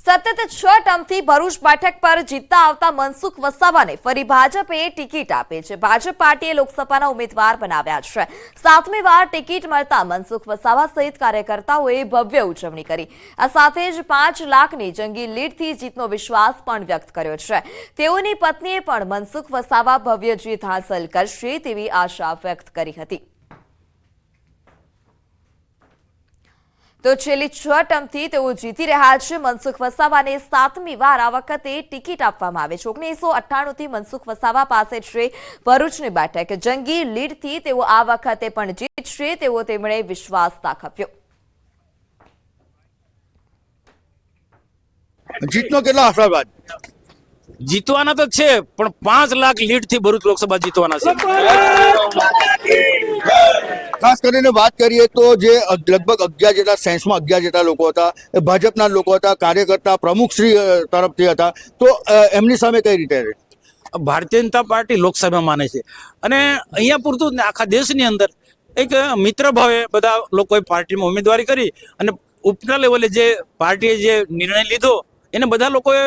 સતત 6 ટર્મથી ભરૂચ બેઠક પર જીતતા આવતા મનસુખ વસાવાને ફરી ભાજપે ટિકિટ આપી છે। ભાજપ પાર્ટીએ લોકસભાના ઉમેદવાર બનાવ્યા છે। 7મી વાર ટિકિટ મળતા મનસુખ વસાવા સહિત કાર્યકર્તાઓએ ભવ્ય ઉજવણી કરી। આ સાથે જ 5 લાખની જંગી લીડથી જીતનો વિશ્વાસ પણ વ્યક્ત કર્યો છે। તેઓની પત્નીએ પણ મનસુખ વસાવા ભવ્ય જીત હાંસલ કરશે તેવી આશા વ્યક્ત કરી હતી। તો છેલ્લી 6 ટર્મથી તેઓ જીતી રહ્યા છે। મનસુખ વસાવાને 7મી વાર આ વખતે ટિકિટ આપવામાં આવે છે। 1998થી મનસુખ વસાવા પાસે છે ભરૂચની બેઠક। જંગી લીડથી તેઓ આ વખતે પણ જીતશે તેવો તેમણે વિશ્વાસ દાખવ્યો। જીતનો કેટલો આશાવાદ? જીતવાના તો છે પણ 5 લાખ લીડથી ભરૂચ લોકસભા જીતવાના છે। ખાસ કરીને વાત કરીએ તો જે લગભગ 11 જેટલા સેન્સમાં 11 જેટલા લોકો હતા એ ભાજપના લોકો હતા, કાર્યકર્તા પ્રમુખશ્રી તરફથી હતા, તો એમની સામે કઈ રીતે ભારતીય જનતા પાર્ટી લોકસભા માને છે અને અહીંયા પૂરતું જ આખા દેશની અંદર એક મિત્ર ભાવે બધા લોકોએ પાર્ટીમાં ઉમેદવારી કરી અને ઉપરના લેવલે જે પાર્ટીએ જે નિર્ણય લીધો એને બધા લોકોએ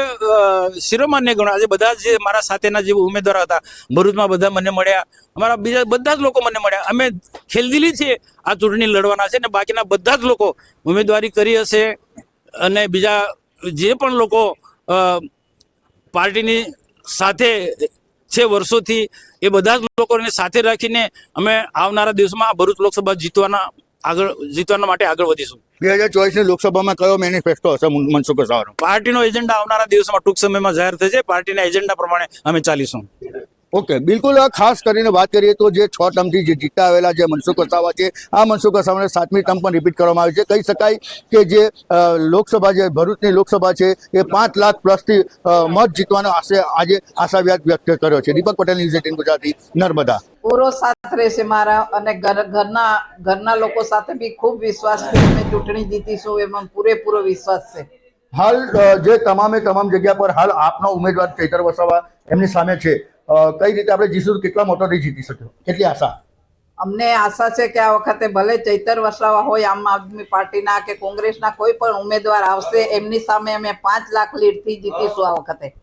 શિરોમાન્ય ગણ્યો। આજે બધા જે મારા સાથેના જે ઉમેદવાર હતા ભરૂચમાં બધા મને મળ્યા, અમારા બીજા બધા જ લોકો મને મળ્યા। અમે ખેલદિલી છે આ ચૂંટણી લડવાના છે અને બાકીના બધા જ લોકો ઉમેદવારી કરી હશે અને બીજા જે પણ લોકો પાર્ટીની સાથે છે વર્ષોથી એ બધા જ લોકોને સાથે રાખીને અમે આવનારા દિવસમાં ભરૂચ લોકસભા જીતવાના માટે આગળ વધીશું। 2024ની લોકસભામાં કયો મેનિફેસ્ટો હશે મનસુખ વસાવાનો? પાર્ટીનો એજન્ડા આવનારા દિવસોમાં ટૂંક સમયમાં જાહેર થશે। પાર્ટીના એજન્ડા પ્રમાણે અમે ચાલીશું। ઓકે, બિલકુલ। ખાસ કરીને વાત કરીએ તો જે 6 ટર્મથી જે જીતતા આવેલા જે મનસુખ વસાવા છે, આ મનસુખ વસાવાને 7મી ટર્મ પણ રિપીટ કરવામાં આવી છે। કહી શકાય કે જે લોકસભા જે ભરૂચની લોકસભા છે એ 5 લાખ પ્લસથી મત જીતવાનો આજે આશાવાદ વ્યક્ત કર્યો છે। દીપક પટેલ, ન્યૂઝ 18 ગુજરાતી, નર્મદા। પૂરો સાથ રહેશે મારા અને ઘરના લોકો સાથે બી ખૂબ વિશ્વાસ છે। અમે ચૂંટણી જીતીશું એમાં પૂરેપૂરો વિશ્વાસ છે। હાલ જે તમામ જગ્યા પર હાલ આપનો ઉમેદવાર ચૈતર વસાવા એમની સામે છે, કઈ રીતે આપણે જીતીશું? કેટલા મતોથી જીતી શક્યો? કેટલી આશા? અમને આશા છે કે આ વખતે ભલે ચૈતર વસાવા હોય, આમ આદમી પાર્ટીના કે કોંગ્રેસના કોઈ પણ ઉમેદવાર આવશે એમની સામે અમે 5 લાખ લીડથી જીતીશું આ વખતે।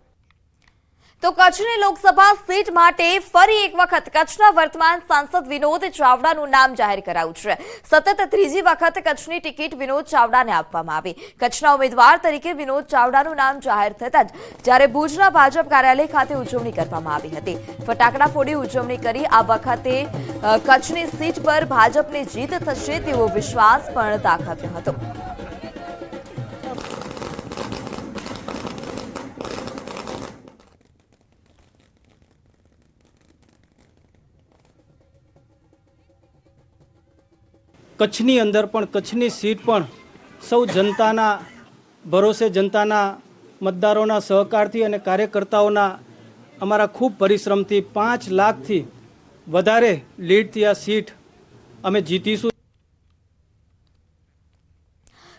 તો કચ્છની લોકસભા સીટ માટે ફરી એક વખત કચ્છના વર્તમાન સાંસદ વિનોદ ચાવડાનું નામ જાહેર કરાયું છે। સતત 3જી વખત કચ્છની ટિકિટ વિનોદ ચાવડાને આપવામાં આવી। કચ્છના ઉમેદવાર તરીકે વિનોદ ચાવડાનું નામ જાહેર થતાં જ જ્યારે ભુજના ભાજપ કાર્યાલય ખાતે ઉજવણી કરવામાં આવી હતી। ફટાકડા ફોડી ઉજવણી કરી આ વખતે કચ્છની સીટ પર ભાજપની જીત થશે તેવો વિશ્વાસ પણ દાખવ્યો હતો। કચ્છની અંદર પણ કચ્છની સીટ પણ સૌ જનતાના ભરોસે, જનતાના મતદારોના સહકારથી અને કાર્યકર્તાઓના અમારા ખૂબ પરિશ્રમથી 5 લાખથી વધારે લીડથી આ સીટ અમે જીતીશું।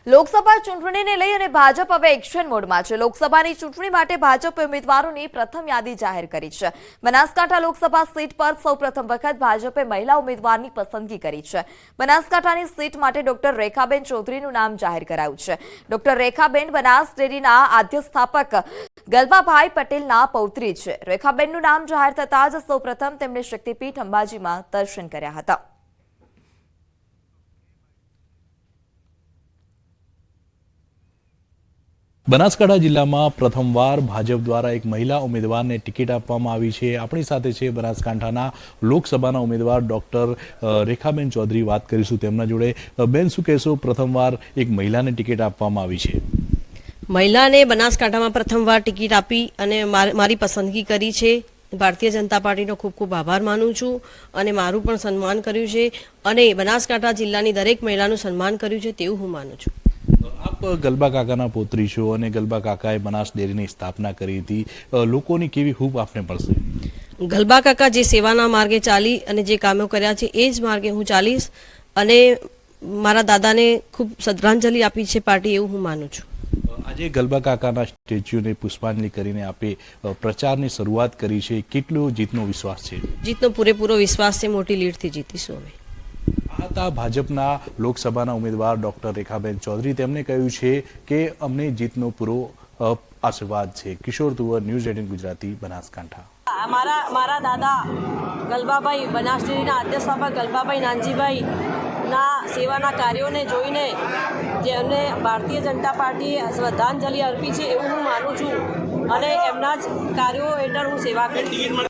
લોકસભા ચૂંટણીને લઈ અને ભાજપ હવે એક્શન મોડમાં છે। લોકસભાની ચૂંટણી માટે ભાજપે ઉમેદવારોની પ્રથમ યાદી જાહેર કરી છે। બનાસકાંઠા લોકસભા સીટ પર સૌપ્રથમ વખત ભાજપે મહિલા ઉમેદવારની પસંદગી કરી છે। બનાસકાંઠાની સીટ માટે ડોક્ટર રેખાબેન ચૌધરીનું નામ જાહેર કરાયું છે। ડોક્ટર રેખાબેન બનાસ ડેરીના આદ્ય સ્થાપક ગલબાભાઈ પટેલના પૌત્રી છે। રેખાબેનનું નામ જાહેર થતાં જ સૌપ્રથમ તેમણે શક્તિપીઠ અંબાજીમાં દર્શન કર્યા હતા। બનાસકાંઠા જિલ્લામાં પ્રથમવાર ભાજપ દ્વારા એક મહિલા ઉમેદવારને ટિકિટ આપવામાં આવી છે। આપણી સાથે છે બનાસકાંઠાના લોકસભાના ઉમેદવાર ડોક્ટર રેખાબેન ચૌધરી। વાત કરીશું તેમના જોડે। બેન, શું કહેશો? પ્રથમવાર એક મહિલાને ટિકિટ આપવામાં આવી છે। મહિલાને બનાસકાંઠામાં પ્રથમવાર ટિકિટ આપી અને મારી પસંદગી કરી છે। ભારતીય જનતા પાર્ટીનો ખૂબ ખૂબ આભાર માનું છું અને મારું પણ સન્માન કર્યું છે અને બનાસકાંઠા જિલ્લાની દરેક મહિલાનું સન્માન કર્યું છે તેવું હું માનું છું। આપ ગલબા કાકાના પુત્રી છો અને ગલબા કાકાએ બનાસ ડેરીની સ્થાપના કરી હતી। લોકોની કેવી હૂંફ આપને પડશે? ગલબા કાકા જે સેવાના માર્ગે ચાલી અને જે કામો કર્યા છે એ જ માર્ગે હું ચાલીશ અને મારા દાદાને ખૂબ શ્રદ્ધાંજલિ આપી છે પાર્ટી, એવું હું માનું છું। આજે ગલબા કાકાના સ્ટેચ્યુને પુષ્પાંજલિ કરીને આપે પ્રચારની શરૂઆત કરી છે। કેટલો જીતનો વિશ્વાસ છે? જીતનો પૂરેપૂરો વિશ્વાસ છે। મોટી લીડથી જીતીશું અમે। આ હતા ભાજપના લોકસભાના ઉમેદવાર ડોક્ટર રેખાબેન ચૌધરી। તેમણે કહ્યું છે કે અમને જીતનો પૂરો આશીર્વાદ છે. કિશોર તુવર, ન્યૂઝ 18 ગુજરાતી, બનાસકાંઠા. મારા દાદા ગલબાભાઈ બનાસડેરીના અધ્યક્ષ ગલબાભાઈ નાનજીભાઈના સેવાના કાર્યોને જોઈને જેમને ભારતીય જનતા પાર્ટીએ શ્રદ્ધાંજલિ અર્પી છે એવું હું માનું છું અને એમના જ કાર્યો હેઠળ હું સેવા કરીશ.